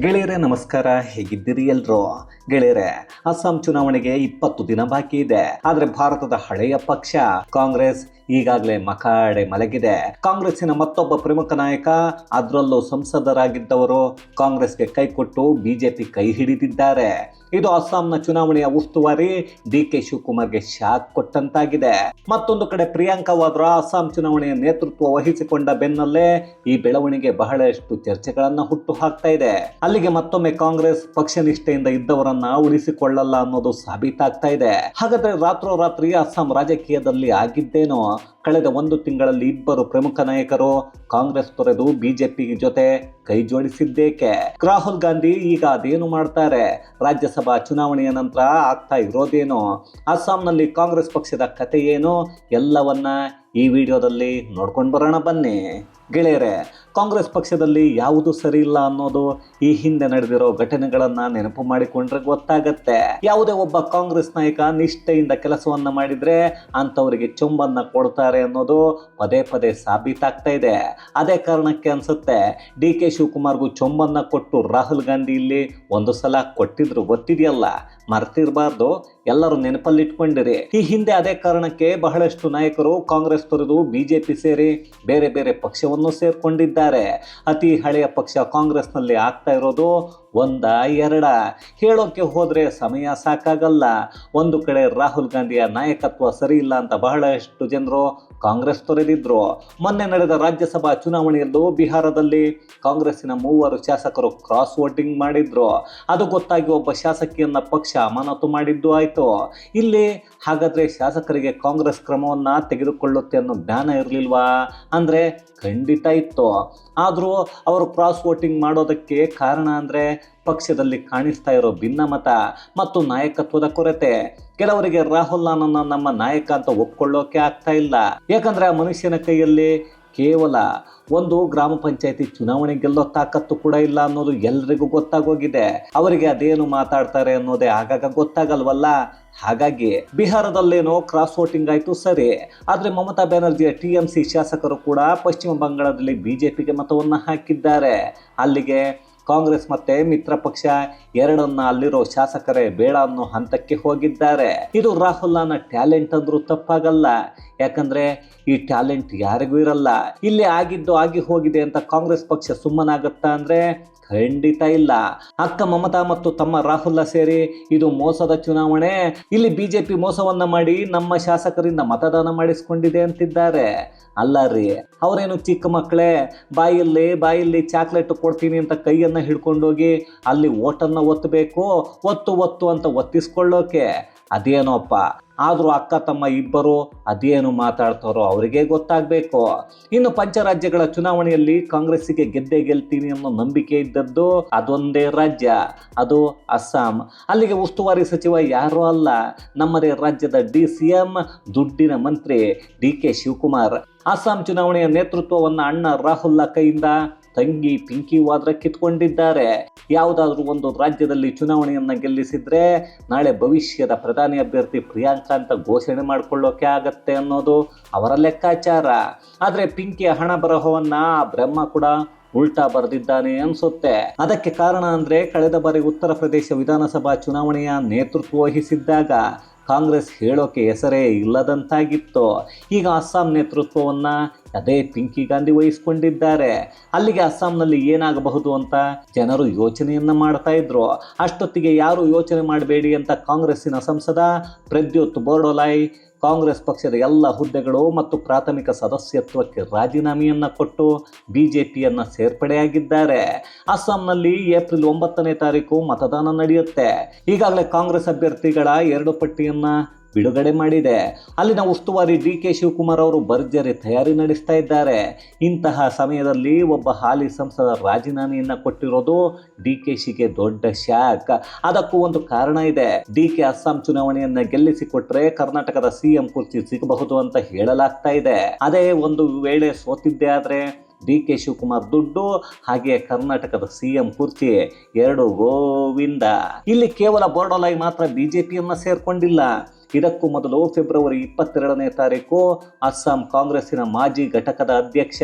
ಗೆಳೆಯರೇ ನಮಸ್ಕಾರ, ಹೇಗಿದ್ದೀರಿ ಎಲ್ರು? ಗೆಳೆಯರೇ, ಅಸ್ಸಾಂ ಚುನಾವಣೆಗೆ 20 ದಿನ ಬಾಕಿ ಇದೆ. ಆದ್ರೆ ಭಾರತದ ಹಳೆಯ ಪಕ್ಷ ಕಾಂಗ್ರೆಸ್ ಈಗಾಗಲೇ ಮಕಾಡೆ ಮಲಗಿದೆ. ಕಾಂಗ್ರೆಸ್ಸಿನ ಮತ್ತೊಬ್ಬ ಪ್ರಮುಖ ನಾಯಕ, ಅದರಲ್ಲೂ ಸಂಸದರಾಗಿದ್ದವರು ಕಾಂಗ್ರೆಸ್ಗೆ ಕೈಕೊಟ್ಟು ಬಿಜೆಪಿ ಕೈ ಹಿಡಿದಿದ್ದಾರೆ. ಇದು ಅಸ್ಸಾಂನ ಚುನಾವಣೆಯ ಉಸ್ತುವಾರಿ ಡಿ.ಕೆ. ಶಿವಕುಮಾರ್ಗೆ ಶಾಕ್ ಕೊಟ್ಟಂತಾಗಿದೆ. ಮತ್ತೊಂದು ಕಡೆ ಪ್ರಿಯಾಂಕಾ ವಾದ್ರಾ ಅಸ್ಸಾಂ ಚುನಾವಣೆಯ ನೇತೃತ್ವ ವಹಿಸಿಕೊಂಡ ಬೆನ್ನಲ್ಲೇ ಈ ಬೆಳವಣಿಗೆ ಬಹಳಷ್ಟು ಚರ್ಚೆಗಳನ್ನ ಹುಟ್ಟು ಹಾಕ್ತಾ ಇದೆ. ಅಲ್ಲಿಗೆ ಮತ್ತೊಮ್ಮೆ ಕಾಂಗ್ರೆಸ್ ಪಕ್ಷ ನಿಷ್ಠೆಯಿಂದ ಇದ್ದವರನ್ನ ಉಳಿಸಿಕೊಳ್ಳಲ್ಲ ಅನ್ನೋದು ಸಾಬೀತಾಗ್ತಾ ಇದೆ. ಹಾಗಾದ್ರೆ ರಾತ್ರೋರಾತ್ರಿ ಅಸ್ಸಾಂ ರಾಜಕೀಯದಲ್ಲಿ ಆಗಿದ್ದೇನೋ? ಕಳೆದ 1 ತಿಂಗಳಲ್ಲಿ ಇಬ್ಬರು ಪ್ರಮುಖ ನಾಯಕರು ಕಾಂಗ್ರೆಸ್ ತೊರೆದು ಬಿಜೆಪಿ ಜೊತೆ ಕೈ ಜೋಡಿಸಿದ್ದೇಕೆ? ರಾಹುಲ್ ಗಾಂಧಿ ಈಗ ಅದೇನು ಮಾಡ್ತಾರೆ? ರಾಜ್ಯಸಭಾ ಚುನಾವಣೆಯ ನಂತರ ಆಗ್ತಾ ಇರೋದೇನು? ಅಸ್ಸಾಂನಲ್ಲಿ ಕಾಂಗ್ರೆಸ್ ಪಕ್ಷದ ಕತೆ ಏನು? ಎಲ್ಲವನ್ನ ಈ ವಿಡಿಯೋದಲ್ಲಿ ನೋಡ್ಕೊಂಡು ಬರೋಣ ಬನ್ನಿ. ಗೆಳೆಯರೇ, ಕಾಂಗ್ರೆಸ್ ಪಕ್ಷದಲ್ಲಿ ಯಾವುದು ಸರಿ ಇಲ್ಲ ಅನ್ನೋದು ಈ ಹಿಂದೆ ನಡೆದಿರೋ ಘಟನೆಗಳನ್ನ ನೆನಪು ಮಾಡಿಕೊಂಡ್ರೆ ಗೊತ್ತಾಗತ್ತೆ. ಯಾವುದೇ ಒಬ್ಬ ಕಾಂಗ್ರೆಸ್ ನಾಯಕ ನಿಷ್ಠೆಯಿಂದ ಕೆಲಸವನ್ನ ಮಾಡಿದ್ರೆ ಅಂತವರಿಗೆ ಚೊಂಬನ್ನ ಕೊಡ್ತಾರೆ ಅನ್ನೋದು ಪದೇ ಪದೇ ಸಾಬೀತಾಗ್ತಾ ಇದೆ. ಅದೇ ಕಾರಣಕ್ಕೆ ಅನ್ಸುತ್ತೆ ಡಿ.ಕೆ. ಶಿವಕುಮಾರ್ಗೂ ಚೊಂಬನ್ನ ಕೊಟ್ಟು ರಾಹುಲ್ ಗಾಂಧಿ ಇಲ್ಲಿ ಒಂದು ಸಲ ಕೊಟ್ಟಿದ್ರು, ಗೊತ್ತಿದೆಯಲ್ಲ, ಮರ್ತಿರಬಾರ್ದು, ಎಲ್ಲರೂ ನೆನಪಲ್ಲಿಟ್ಕೊಂಡಿರಿ. ಈ ಹಿಂದೆ ಅದೇ ಕಾರಣಕ್ಕೆ ಬಹಳಷ್ಟು ನಾಯಕರು ಕಾಂಗ್ರೆಸ್ ತೊರೆದು ಬಿಜೆಪಿ ಸೇರಿ ಬೇರೆ ಬೇರೆ ಪಕ್ಷವನ್ನು ಸೇರ್ಕೊಂಡಿದ್ದಾರೆ. ಅತಿ ಹಳೆಯ ಪಕ್ಷ ಕಾಂಗ್ರೆಸ್ನಲ್ಲಿ ಆಗ್ತಾ ಇರೋದು 1-2 ಹೇಳೋಕೆ ಹೋದ್ರೆ ಸಮಯ ಸಾಕಾಗಲ್ಲ. ಒಂದು ಕಡೆ ರಾಹುಲ್ ಗಾಂಧಿಯ ನಾಯಕತ್ವ ಸರಿ ಇಲ್ಲ ಅಂತ ಬಹಳಷ್ಟು ಜನರು ಕಾಂಗ್ರೆಸ್ ತೊರೆದಿದ್ರು. ಮೊನ್ನೆ ನಡೆದ ರಾಜ್ಯಸಭಾ ಚುನಾವಣೆಯಲ್ಲೂ ಬಿಹಾರದಲ್ಲಿ ಕಾಂಗ್ರೆಸ್ಸಿನ 3 ಶಾಸಕರು ಕ್ರಾಸ್ ವೋಟಿಂಗ್ ಮಾಡಿದ್ರು. ಅದು ಗೊತ್ತಾಗಿ ಒಬ್ಬ ಶಾಸಕಿಯನ್ನ ಪಕ್ಷ ಅಮಾನತು ಮಾಡಿದ್ದು ಆಯ್ತು. ಇಲ್ಲಿ ಹಾಗಾದ್ರೆ ಶಾಸಕರಿಗೆ ಕಾಂಗ್ರೆಸ್ ಕ್ರಮವನ್ನ ತೆಗೆದುಕೊಳ್ಳುತ್ತೆ ಅನ್ನೋ ಜ್ಞಾನ ಇರಲಿಲ್ವಾ ಅಂದ್ರೆ ಖಂಡಿತ ಇತ್ತು. ಆದರೂ ಅವರು ಕ್ರಾಸ್ ವೋಟಿಂಗ್ ಮಾಡೋದಕ್ಕೆ ಕಾರಣ ಅಂದ್ರೆ ಪಕ್ಷದಲ್ಲಿ ಕಾಣಿಸ್ತಾ ಇರೋ ಭಿನ್ನಮತ ಮತ್ತು ನಾಯಕತ್ವದ ಕೊರತೆ. ಕೆಲವರಿಗೆ ರಾಹುಲ್ ನನ್ನ ನಮ್ಮ ನಾಯಕ ಅಂತ ಒಪ್ಕೊಳ್ಳೋಕೆ ಆಗ್ತಾ ಇಲ್ಲ. ಯಾಕಂದ್ರೆ ಆ ಮನುಷ್ಯನ ಕೈಯಲ್ಲಿ ಕೇವಲ ಒಂದು ಗ್ರಾಮ ಪಂಚಾಯತಿ ಚುನಾವಣೆ ಗೆಲ್ಲೋ ತಾಕತ್ತು ಕೂಡ ಇಲ್ಲ ಅನ್ನೋದು ಎಲ್ರಿಗೂ ಗೊತ್ತಾಗೋಗಿದೆ. ಅವರಿಗೆ ಅದೇನು ಮಾತಾಡ್ತಾರೆ ಅನ್ನೋದೇ ಆಗಾಗ ಗೊತ್ತಾಗಲ್ವಲ್ಲ. ಹಾಗಾಗಿ ಬಿಹಾರದಲ್ಲೇನೋ ಕ್ರಾಸ್ ವೋಟಿಂಗ್ ಆಯ್ತು ಸರಿ, ಆದ್ರೆ ಮಮತಾ ಬ್ಯಾನರ್ಜಿಯ ಟಿಎಂಸಿ ಶಾಸಕರು ಕೂಡ ಪಶ್ಚಿಮ ಬಂಗಾಳದಲ್ಲಿ ಬಿಜೆಪಿಗೆ ಮತವನ್ನ ಹಾಕಿದ್ದಾರೆ. ಅಲ್ಲಿಗೆ ಕಾಂಗ್ರೆಸ್ ಮತ್ತೆ ಮಿತ್ರ ಪಕ್ಷ ಎರಡನ್ನ ಅಲ್ಲಿರೋ ಶಾಸಕರೇ ಬೇಡ ಅನ್ನೋ ಹಂತಕ್ಕೆ ಹೋಗಿದ್ದಾರೆ. ಇದು ರಾಹುಲ್ನ ಟ್ಯಾಲೆಂಟ್ ಅಂದ್ರೂ ತಪ್ಪಾಗಲ್ಲ. ಯಾಕಂದ್ರೆ ಈ ಟ್ಯಾಲೆಂಟ್ ಯಾರಿಗೂ ಇರಲ್ಲ. ಇಲ್ಲಿ ಆಗಿದ್ದು ಆಗಿ ಹೋಗಿದೆ ಅಂತ ಕಾಂಗ್ರೆಸ್ ಪಕ್ಷ ಸುಮ್ಮನಾಗತ್ತಾ ಅಂದ್ರೆ ಖಂಡಿತ ಇಲ್ಲ. ಅಕ್ಕ ಮಮತಾ ಮತ್ತು ತಮ್ಮ ರಾಹುಲ್ ಸೇರಿ ಇದು ಮೋಸದ ಚುನಾವಣೆ, ಇಲ್ಲಿ ಬಿಜೆಪಿ ಮೋಸವನ್ನ ಮಾಡಿ ನಮ್ಮ ಶಾಸಕರಿಂದ ಮತದಾನ ಮಾಡಿಸ್ಕೊಂಡಿದೆ ಅಂತಿದ್ದಾರೆ. ಅಲ್ಲ ರೀ, ಅವರೇನು ಚಿಕ್ಕ ಮಕ್ಕಳೇ? ಬಾಯಲ್ಲಿ ಚಾಕ್ಲೇಟ್ ಕೊಡ್ತೀನಿ ಅಂತ ಕೈಯನ್ನ ಹಿಡ್ಕೊಂಡೋಗಿ ಅಲ್ಲಿ ಓಟನ್ನ ಒತ್ತಬೇಕು, ಒತ್ತು ಅಂತ ಒತ್ತಿಸ್ಕೊಳ್ಳೋಕೆ ಅದೇನೋಪ್ಪ. ಆದರೂ ಅಕ್ಕ ತಮ್ಮ ಇಬ್ಬರು ಅದೇನು ಮಾತಾಡ್ತಾರೋ ಅವರಿಗೆ ಗೊತ್ತಾಗಬೇಕು. ಇನ್ನು ಪಂಚರಾಜ್ಯಗಳ ಚುನಾವಣೆಯಲ್ಲಿ ಕಾಂಗ್ರೆಸ್ಸಿಗೆ ಗೆಲ್ತೀನಿ ಅನ್ನೋ ನಂಬಿಕೆ ಇದ್ದದ್ದು ಅದೊಂದೇ ರಾಜ್ಯ, ಅದು ಅಸ್ಸಾಂ. ಅಲ್ಲಿಗೆ ಉಸ್ತುವಾರಿ ಸಚಿವ ಯಾರೂ ಅಲ್ಲ, ನಮ್ಮದೇ ರಾಜ್ಯದ DCM ದುಡ್ಡಿನ ಮಂತ್ರಿ ಡಿ.ಕೆ. ಶಿವಕುಮಾರ್. ಅಸ್ಸಾಂ ಚುನಾವಣೆಯ ನೇತೃತ್ವವನ್ನು ಅಣ್ಣ ರಾಹುಲ್ ಕೈಯಿಂದ ತಂಗಿ ಪಿಂಕಿ ವಾದ್ರಾ ಕಿತ್ಕೊಂಡಿದ್ದಾರೆ. ಯಾವುದಾದ್ರೂ ಒಂದು ರಾಜ್ಯದಲ್ಲಿ ಚುನಾವಣೆಯನ್ನ ಗೆಲ್ಲಿಸಿದ್ರೆ ನಾಳೆ ಭವಿಷ್ಯದ ಪ್ರಧಾನಿ ಅಭ್ಯರ್ಥಿ ಪ್ರಿಯಾಂಕಾ ಅಂತ ಘೋಷಣೆ ಮಾಡಿಕೊಳ್ಳೋಕೆ ಆಗತ್ತೆ ಅನ್ನೋದು ಅವರ ಲೆಕ್ಕಾಚಾರ. ಆದ್ರೆ ಪಿಂಕಿಯ ಹಣ ಬರಹವನ್ನ ಬ್ರಹ್ಮ ಕೂಡ ಉಲ್ಟಾ ಬರೆದಿದ್ದಾನೆ ಅನ್ಸುತ್ತೆ. ಅದಕ್ಕೆ ಕಾರಣ ಅಂದ್ರೆ ಕಳೆದ ಬಾರಿ ಉತ್ತರ ಪ್ರದೇಶ ವಿಧಾನಸಭಾ ಚುನಾವಣೆಯ ನೇತೃತ್ವ ವಹಿಸಿದ್ದಾಗ ಕಾಂಗ್ರೆಸ್ ಹೇಳೋಕೆ ಹೆಸರೇ ಇಲ್ಲದಂತಾಗಿತ್ತು. ಈಗ ಅಸ್ಸಾಂ ನೇತೃತ್ವವನ್ನ ಅದೇ ಪಿಂಕಿ ಗಾಂಧಿ ವಹಿಸಿಕೊಂಡಿದ್ದಾರೆ. ಅಲ್ಲಿಗೆ ಅಸ್ಸಾಂನಲ್ಲಿ ಏನಾಗಬಹುದು ಅಂತ ಜನರು ಯೋಚನೆಯನ್ನ ಮಾಡ್ತಾ ಇದ್ರು. ಅಷ್ಟೊತ್ತಿಗೆ ಯಾರು ಯೋಚನೆ ಮಾಡಬೇಡಿ ಅಂತ ಕಾಂಗ್ರೆಸ್ಸಿನ ಸಂಸದ ಪ್ರದ್ಯುತ್ ಬೋರ್ಡೋಲಾಯ್ ಕಾಂಗ್ರೆಸ್ ಪಕ್ಷದ ಎಲ್ಲ ಹುದ್ದೆಗಳು ಮತ್ತು ಪ್ರಾಥಮಿಕ ಸದಸ್ಯತ್ವಕ್ಕೆ ರಾಜೀನಾಮೆಯನ್ನ ಕೊಟ್ಟು ಬಿಜೆಪಿಯನ್ನ ಸೇರ್ಪಡೆಯಾಗಿದ್ದಾರೆ. ಅಸ್ಸಾಂನಲ್ಲಿ ಏಪ್ರಿಲ್ 9ನೇ ತಾರೀಕು ಮತದಾನ ನಡೆಯುತ್ತೆ. ಈಗಾಗಲೇ ಕಾಂಗ್ರೆಸ್ ಅಭ್ಯರ್ಥಿಗಳ 2 ಪಟ್ಟಿಯನ್ನ ಬಿಡುಗಡೆ ಮಾಡಿದೆ. ಅಲ್ಲಿನ ಉಸ್ತುವಾರಿ ಡಿ.ಕೆ. ಶಿವಕುಮಾರ್ ಅವರು ಭರ್ಜರಿ ತಯಾರಿ ನಡೆಸ್ತಾ ಇದ್ದಾರೆ. ಇಂತಹ ಸಮಯದಲ್ಲಿ ಒಬ್ಬ ಹಾಲಿ ಸಂಸದ ರಾಜೀನಾಮೆಯನ್ನ ಕೊಟ್ಟಿರೋದು ಡಿ.ಕೆ.ಶಿಗೆ ದೊಡ್ಡ ಶಾಕ್. ಅದಕ್ಕೂ ಒಂದು ಕಾರಣ ಇದೆ. ಡಿ.ಕೆ. ಅಸ್ಸಾಂ ಚುನಾವಣೆಯನ್ನ ಗೆಲ್ಲಿಸಿಕೊಟ್ರೆ ಕರ್ನಾಟಕದ CM ಕುರ್ಚಿ ಸಿಗಬಹುದು ಅಂತ ಹೇಳಲಾಗ್ತಾ ಇದೆ. ಅದೇ ಒಂದು ವೇಳೆ ಸೋತಿದ್ದೆ ಆದ್ರೆ ಡಿ.ಕೆ. ಶಿವಕುಮಾರ್ ದುಡ್ಡು ಹಾಗೆ ಕರ್ನಾಟಕದ CM ಕುರ್ಚಿ 2 ಗೋವಿಂದ. ಇಲ್ಲಿ ಕೇವಲ ಬೋರ್ಡೋಲಾಯ್ ಮಾತ್ರ ಬಿಜೆಪಿಯನ್ನ ಸೇರ್ಕೊಂಡಿಲ್ಲ. ಇದಕ್ಕೂ ಮೊದಲು ಫೆಬ್ರವರಿ 22ನೇ ತಾರೀಕು ಅಸ್ಸಾಂ ಕಾಂಗ್ರೆಸ್ಸಿನ ಮಾಜಿ ಘಟಕದ ಅಧ್ಯಕ್ಷ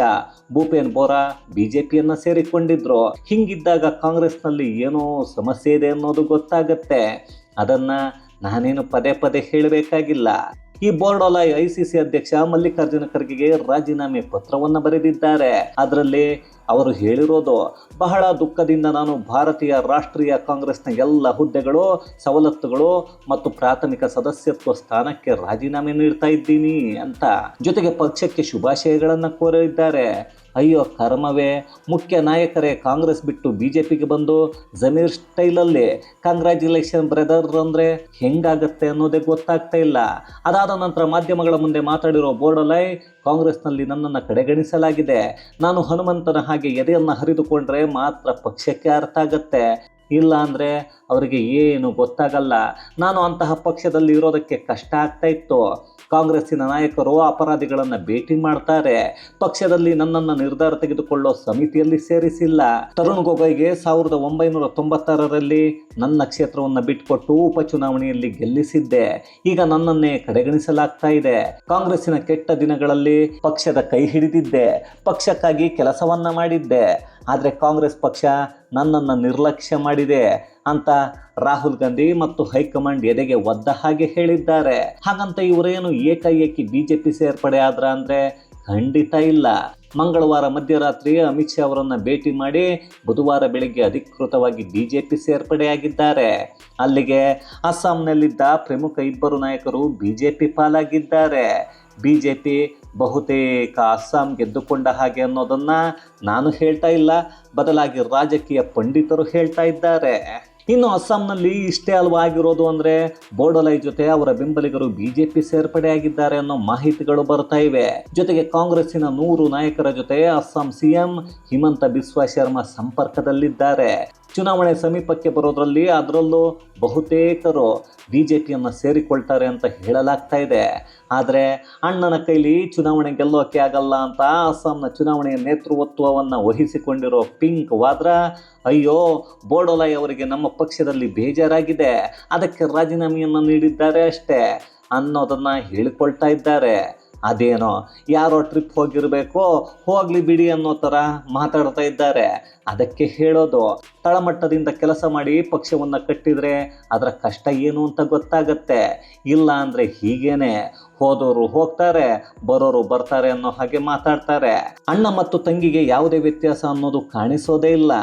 ಭೂಪೇನ್ ಬೋರಾ ಬಿಜೆಪಿಯನ್ನ ಸೇರಿಕೊಂಡಿದ್ರು. ಹಿಂಗಿದ್ದಾಗ ಕಾಂಗ್ರೆಸ್ನಲ್ಲಿ ಏನೋ ಸಮಸ್ಯೆ ಇದೆ ಅನ್ನೋದು ಗೊತ್ತಾಗತ್ತೆ. ಅದನ್ನ ನಾನೇನು ಪದೇ ಪದೇ ಹೇಳಬೇಕಾಗಿಲ್ಲ. ಈ ಬೋರ್ಡೋಲಾಯ್ ICC ಅಧ್ಯಕ್ಷ ಮಲ್ಲಿಕಾರ್ಜುನ ಖರ್ಗೆಗೆ ರಾಜೀನಾಮೆ ಪತ್ರವನ್ನು ಬರೆದಿದ್ದಾರೆ. ಅದರಲ್ಲಿ ಅವರು ಹೇಳಿರೋದು, ಬಹಳ ದುಃಖದಿಂದ ನಾನು ಭಾರತೀಯ ರಾಷ್ಟ್ರೀಯ ಕಾಂಗ್ರೆಸ್ನ ಎಲ್ಲ ಹುದ್ದೆಗಳು, ಸವಲತ್ತುಗಳು ಮತ್ತು ಪ್ರಾಥಮಿಕ ಸದಸ್ಯತ್ವ ಸ್ಥಾನಕ್ಕೆ ರಾಜೀನಾಮೆ ನೀಡ್ತಾ ಇದ್ದೀನಿ ಅಂತ. ಜೊತೆಗೆ ಪಕ್ಷಕ್ಕೆ ಶುಭಾಶಯಗಳನ್ನು ಕೋರಿದ್ದಾರೆ. ಅಯ್ಯೋ ಕರ್ಮವೇ, ಮುಖ್ಯ ನಾಯಕರೇ ಕಾಂಗ್ರೆಸ್ ಬಿಟ್ಟು ಬಿಜೆಪಿಗೆ ಬಂದು ಜಮೀರ್ ಸ್ಟೈಲಲ್ಲಿ ಕಂಗ್ರ್ಯಾಚುಲೇಷನ್ ಬ್ರದರ್ ಅಂದರೆ ಹೆಂಗಾಗತ್ತೆ ಅನ್ನೋದೇ ಗೊತ್ತಾಗ್ತಾ ಇಲ್ಲ. ಅದಾದ ನಂತರ ಮಾಧ್ಯಮಗಳ ಮುಂದೆ ಮಾತಾಡಿರೋ ಬೋರ್ಡೋಲಾಯ್, ಕಾಂಗ್ರೆಸ್ನಲ್ಲಿ ನನ್ನನ್ನು ಕಡೆಗಣಿಸಲಾಗಿದೆ. ನಾನು ಹನುಮಂತನ ಹಾಗೆ ಎದೆಯನ್ನು ಹರಿದುಕೊಂಡ್ರೆ ಮಾತ್ರ ಪಕ್ಷಕ್ಕೆ ಅರ್ಥ ಆಗತ್ತೆ, ಇಲ್ಲ ಅಂದರೆ ಅವರಿಗೆ ಏನು ಗೊತ್ತಾಗಲ್ಲ. ನಾನು ಅಂತಹ ಪಕ್ಷದಲ್ಲಿ ಇರೋದಕ್ಕೆ ಕಷ್ಟ ಆಗ್ತಾ ಇತ್ತು. ಕಾಂಗ್ರೆಸ್ಸಿನ ನಾಯಕರು ಅಪರಾಧಿಗಳನ್ನು ಭೇಟಿ ಮಾಡ್ತಾರೆ. ಪಕ್ಷದಲ್ಲಿ ನನ್ನನ್ನು ನಿರ್ಧಾರ ತೆಗೆದುಕೊಳ್ಳೋ ಸಮಿತಿಯಲ್ಲಿ ಸೇರಿಸಿಲ್ಲ. ತರುಣ್ ಗೊಗೊಯ್ಗೆ 1996ರಲ್ಲಿ ನನ್ನ ಕ್ಷೇತ್ರವನ್ನು ಬಿಟ್ಟುಕೊಟ್ಟು ಉಪಚುನಾವಣೆಯಲ್ಲಿ ಗೆಲ್ಲಿಸಿದ್ದೆ. ಈಗ ನನ್ನನ್ನೇ ಕಡೆಗಣಿಸಲಾಗ್ತಾ ಇದೆ. ಕಾಂಗ್ರೆಸ್ಸಿನ ಕೆಟ್ಟ ದಿನಗಳಲ್ಲಿ ಪಕ್ಷದ ಕೈ ಹಿಡಿದಿದ್ದೆ, ಪಕ್ಷಕ್ಕಾಗಿ ಕೆಲಸವನ್ನ ಮಾಡಿದ್ದೆ. ಆದರೆ ಕಾಂಗ್ರೆಸ್ ಪಕ್ಷ ನನ್ನನ್ನು ನಿರ್ಲಕ್ಷ್ಯ ಮಾಡಿದೆ ಅಂತ ರಾಹುಲ್ ಗಾಂಧಿ ಮತ್ತು ಹೈಕಮಾಂಡ್ ಎದೆಗೆ ಒದ್ದ ಹಾಗೆ ಹೇಳಿದ್ದಾರೆ. ಹಾಗಂತ ಇವರೇನು ಏಕಾಏಕಿ ಬಿಜೆಪಿ ಸೇರ್ಪಡೆ ಆದ್ರ ಅಂದ್ರೆ ಖಂಡಿತ ಇಲ್ಲ. ಮಂಗಳವಾರ ಮಧ್ಯರಾತ್ರಿ ಅಮಿತ್ ಶಾ ಅವರನ್ನು ಭೇಟಿ ಮಾಡಿ ಬುಧವಾರ ಬೆಳಗ್ಗೆ ಅಧಿಕೃತವಾಗಿ ಬಿಜೆಪಿ ಸೇರ್ಪಡೆಯಾಗಿದ್ದಾರೆ. ಅಲ್ಲಿಗೆ ಅಸ್ಸಾಂನಲ್ಲಿದ್ದ ಪ್ರಮುಖ ಇಬ್ಬರು ನಾಯಕರು ಬಿಜೆಪಿ ಪಾಲಾಗಿದ್ದಾರೆ. ಬಿಜೆಪಿ ಬಹುತೇಕ ಅಸ್ಸಾಂ ಗೆದ್ದುಕೊಂಡ ಹಾಗೆ ಅನ್ನೋದನ್ನ ನಾನು ಹೇಳ್ತಾ ಇಲ್ಲ, ಬದಲಾಗಿ ರಾಜಕೀಯ ಪಂಡಿತರು ಹೇಳ್ತಾ ಇದ್ದಾರೆ. ಇನ್ನು ಅಸ್ಸಾಂನಲ್ಲಿ ಇಷ್ಟೇ ಅಲ್ವಾ ಆಗಿರೋದು ಅಂದರೆ, ಬೋರ್ಡೋಲಾಯ್ ಜೊತೆ ಅವರ ಬೆಂಬಲಿಗರು ಬಿಜೆಪಿ ಸೇರ್ಪಡೆಯಾಗಿದ್ದಾರೆ ಅನ್ನೋ ಮಾಹಿತಿಗಳು ಬರ್ತಾ ಇವೆ. ಜೊತೆಗೆ ಕಾಂಗ್ರೆಸ್ಸಿನ 100 ನಾಯಕರ ಜೊತೆ ಅಸ್ಸಾಂ ಸಿಎಂ ಹಿಮಂತ ಬಿಸ್ವಾ ಶರ್ಮಾ ಸಂಪರ್ಕದಲ್ಲಿದ್ದಾರೆ. ಚುನಾವಣೆ ಸಮೀಪಕ್ಕೆ ಬರೋದ್ರಲ್ಲಿ ಅದರಲ್ಲೂ ಬಹುತೇಕರು ಬಿಜೆಪಿಯನ್ನು ಸೇರಿಕೊಳ್ತಾರೆ ಅಂತ ಹೇಳಲಾಗ್ತಾ ಇದೆ. ಆದರೆ ಅಣ್ಣನ ಕೈಲಿ ಚುನಾವಣೆ ಗೆಲ್ಲೋಕೆ ಆಗಲ್ಲ ಅಂತ ಅಸ್ಸಾಂನ ಚುನಾವಣೆಯ ನೇತೃತ್ವವನ್ನು ವಹಿಸಿಕೊಂಡಿರೋ ಪಿಂಕ್ ವಾದ್ರಾ, ಅಯ್ಯೋ ಬೋರ್ಡೋಲಾಯ್ ಅವರಿಗೆ ನಮ್ಮ ಪಕ್ಷದಲ್ಲಿ ಬೇಜಾರಾಗಿದೆ, ಅದಕ್ಕೆ ರಾಜೀನಾಮೆಯನ್ನು ನೀಡಿದ್ದಾರೆ ಅಷ್ಟೇ ಅನ್ನೋದನ್ನು ಹೇಳಿಕೊಳ್ತಾ ಇದ್ದಾರೆ. ಅದೇನೋ ಯಾರೋ ಟ್ರಿಪ್ ಹೋಗಿರಬೇಕು, ಹೋಗ್ಲಿ ಬಿಡಿ ಅನ್ನೋ ಥರ ಮಾತಾಡ್ತಾ ಇದ್ದಾರೆ. ಅದಕ್ಕೆ ಹೇಳೋದು, ತಳಮಟ್ಟದಿಂದ ಕೆಲಸ ಮಾಡಿ ಪಕ್ಷವನ್ನು ಕಟ್ಟಿದರೆ ಅದರ ಕಷ್ಟ ಏನು ಅಂತ ಗೊತ್ತಾಗತ್ತೆ. ಇಲ್ಲ ಅಂದರೆ ಹೀಗೇನೆ ಹೋದವರು ಹೋಗ್ತಾರೆ, ಬರೋರು ಬರ್ತಾರೆ ಅನ್ನೋ ಹಾಗೆ ಮಾತಾಡ್ತಾರೆ. ಅಣ್ಣ ಮತ್ತು ತಂಗಿಗೆ ಯಾವುದೇ ವ್ಯತ್ಯಾಸ ಅನ್ನೋದು ಕಾಣಿಸೋದೇ ಇಲ್ಲ.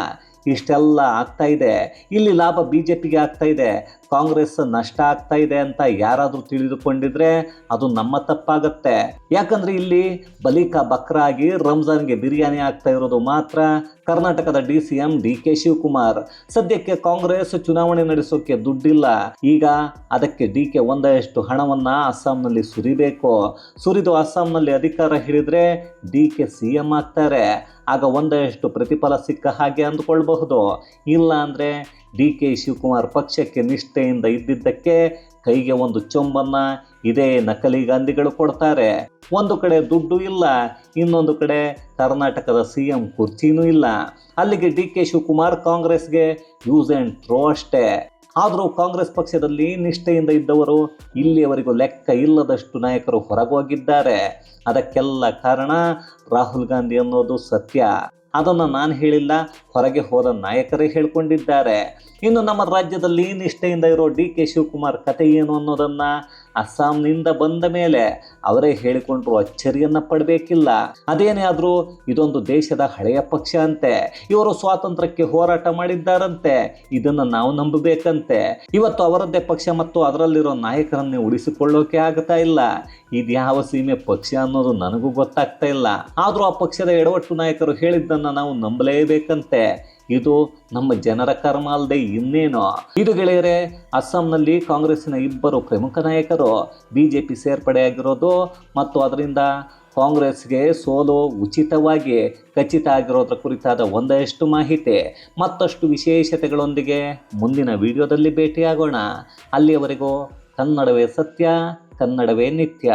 ಇಷ್ಟೆಲ್ಲ ಆಗ್ತಾ ಇದೆ, ಇಲ್ಲಿ ಲಾಭ ಬಿಜೆಪಿಗೆ ಆಗ್ತಾ ಇದೆ, ಕಾಂಗ್ರೆಸ್ ನಷ್ಟ ಆಗ್ತಾ ಇದೆ ಅಂತ ಯಾರಾದರೂ ತಿಳಿದುಕೊಂಡಿದ್ರೆ ಅದು ನಮ್ಮ ತಪ್ಪಾಗತ್ತೆ. ಯಾಕಂದ್ರೆ ಇಲ್ಲಿ ಬಲಿಕಾ ಬಕ್ರಾ ಆಗಿ ರಂಜಾನ್ಗೆ ಬಿರಿಯಾನಿ ಆಗ್ತಾ ಇರೋದು ಮಾತ್ರ ಕರ್ನಾಟಕದ DCM DK ಶಿವಕುಮಾರ್. ಸದ್ಯಕ್ಕೆ ಕಾಂಗ್ರೆಸ್ ಚುನಾವಣೆ ನಡೆಸೋಕೆ ದುಡ್ಡಿಲ್ಲ. ಈಗ ಅದಕ್ಕೆ DK ಒಂದಷ್ಟು ಹಣವನ್ನ ಅಸ್ಸಾಂನಲ್ಲಿ ಸುರಿಬೇಕು. ಸುರಿದು ಅಸ್ಸಾಂನಲ್ಲಿ ಅಧಿಕಾರ ಹಿಡಿದ್ರೆ DK CM ಆಗ್ತಾರೆ. ಆಗ ಒಂದಷ್ಟು ಪ್ರತಿಫಲ ಸಿಕ್ಕ ಹಾಗೆ ಅಂದುಕೊಳ್ಬಹುದು. ಇಲ್ಲ ಅಂದರೆ DK ಶಿವಕುಮಾರ್ ಪಕ್ಷಕ್ಕೆ ನಿಷ್ಠೆಯಿಂದ ಇದ್ದಿದ್ದಕ್ಕೆ ಕೈಗೆ ಒಂದು ಚೊಂಬನ್ನ ಇದೇ ನಕಲಿ ಗಾಂಧಿಗಳು ಕೊಡ್ತಾರೆ. ಒಂದು ಕಡೆ ದುಡ್ಡು ಇಲ್ಲ, ಇನ್ನೊಂದು ಕಡೆ ಕರ್ನಾಟಕದ CM ಕುರ್ಚಿನೂ ಇಲ್ಲ. ಅಲ್ಲಿಗೆ DK ಶಿವಕುಮಾರ್ ಕಾಂಗ್ರೆಸ್ಗೆ ಯೂಸ್ ಆ್ಯಂಡ್ ಥ್ರೋ ಅಷ್ಟೇ. ಆದರೂ ಕಾಂಗ್ರೆಸ್ ಪಕ್ಷದಲ್ಲಿ ನಿಷ್ಠೆಯಿಂದ ಇದ್ದವರು ಇಲ್ಲಿಯವರೆಗೂ ಲೆಕ್ಕ ಇಲ್ಲದಷ್ಟು ನಾಯಕರು ಹೊರಗೋಗಿದ್ದಾರೆ. ಅದಕ್ಕೆಲ್ಲ ಕಾರಣ ರಾಹುಲ್ ಗಾಂಧಿ ಅನ್ನೋದು ಸತ್ಯ. ಅದನ್ನು ನಾನು ಹೇಳಿಲ್ಲ, ಹೊರಗೆ ಹೋದ ನಾಯಕರೇ ಹೇಳ್ಕೊಂಡಿದ್ದಾರೆ. ಇನ್ನು ನಮ್ಮ ರಾಜ್ಯದಲ್ಲಿ ನಿಷ್ಠೆಯಿಂದ ಇರೋ DK ಶಿವಕುಮಾರ್ ಕತೆ ಏನು ಅನ್ನೋದನ್ನು ಅಸ್ಸಾಂನಿಂದ ಬಂದ ಮೇಲೆ ಅವರೇ ಹೇಳಿಕೊಂಡ್ರು ಅಚ್ಚರಿಯನ್ನು ಪಡಬೇಕಿಲ್ಲ. ಅದೇನೇ ಆದರೂ ಇದೊಂದು ದೇಶದ ಹಳೆಯ ಪಕ್ಷ ಅಂತೆ, ಇವರು ಸ್ವಾತಂತ್ರ್ಯಕ್ಕೆ ಹೋರಾಟ ಮಾಡಿದ್ದಾರಂತೆ, ಇದನ್ನು ನಾವು ನಂಬಬೇಕಂತೆ. ಇವತ್ತು ಅವರದ್ದೇ ಪಕ್ಷ ಮತ್ತು ಅದರಲ್ಲಿರೋ ನಾಯಕರನ್ನೇ ಉಳಿಸಿಕೊಳ್ಳೋಕೆ ಆಗ್ತಾ ಇಲ್ಲ. ಇದ್ಯಾವ ಸೀಮೆ ಪಕ್ಷ ಅನ್ನೋದು ನನಗೂ ಗೊತ್ತಾಗ್ತಾ ಇಲ್ಲ. ಆದರೂ ಆ ಪಕ್ಷದ ಎಡವಟ್ಟು ನಾಯಕರು ಹೇಳಿದ್ದನ್ನು ನಾವು ನಂಬಲೇಬೇಕಂತೆ. ಇದು ನಮ್ಮ ಜನರ ಕರ್ಮ ಅಲ್ಲದೆ ಇನ್ನೇನು. ಇದು ಗೆಳೆಯರೆ, ಅಸ್ಸಾಂನಲ್ಲಿ ಕಾಂಗ್ರೆಸ್ಸಿನ ಇಬ್ಬರು ಪ್ರಮುಖ ನಾಯಕರು ಬಿಜೆಪಿ ಸೇರ್ಪಡೆಯಾಗಿರೋದು ಮತ್ತು ಅದರಿಂದ ಕಾಂಗ್ರೆಸ್ಗೆ ಸೋಲು ಉಚಿತವಾಗಿ ಖಚಿತ ಆಗಿರೋದ್ರ ಕುರಿತಾದ ಒಂದಷ್ಟು ಮಾಹಿತಿ, ಮತ್ತಷ್ಟು ವಿಶೇಷತೆಗಳೊಂದಿಗೆ ಮುಂದಿನ ವಿಡಿಯೋದಲ್ಲಿ ಭೇಟಿಯಾಗೋಣ. ಅಲ್ಲಿಯವರೆಗೂ ಕನ್ನಡವೇ ಸತ್ಯ, ಕನ್ನಡವೇ ನಿತ್ಯ.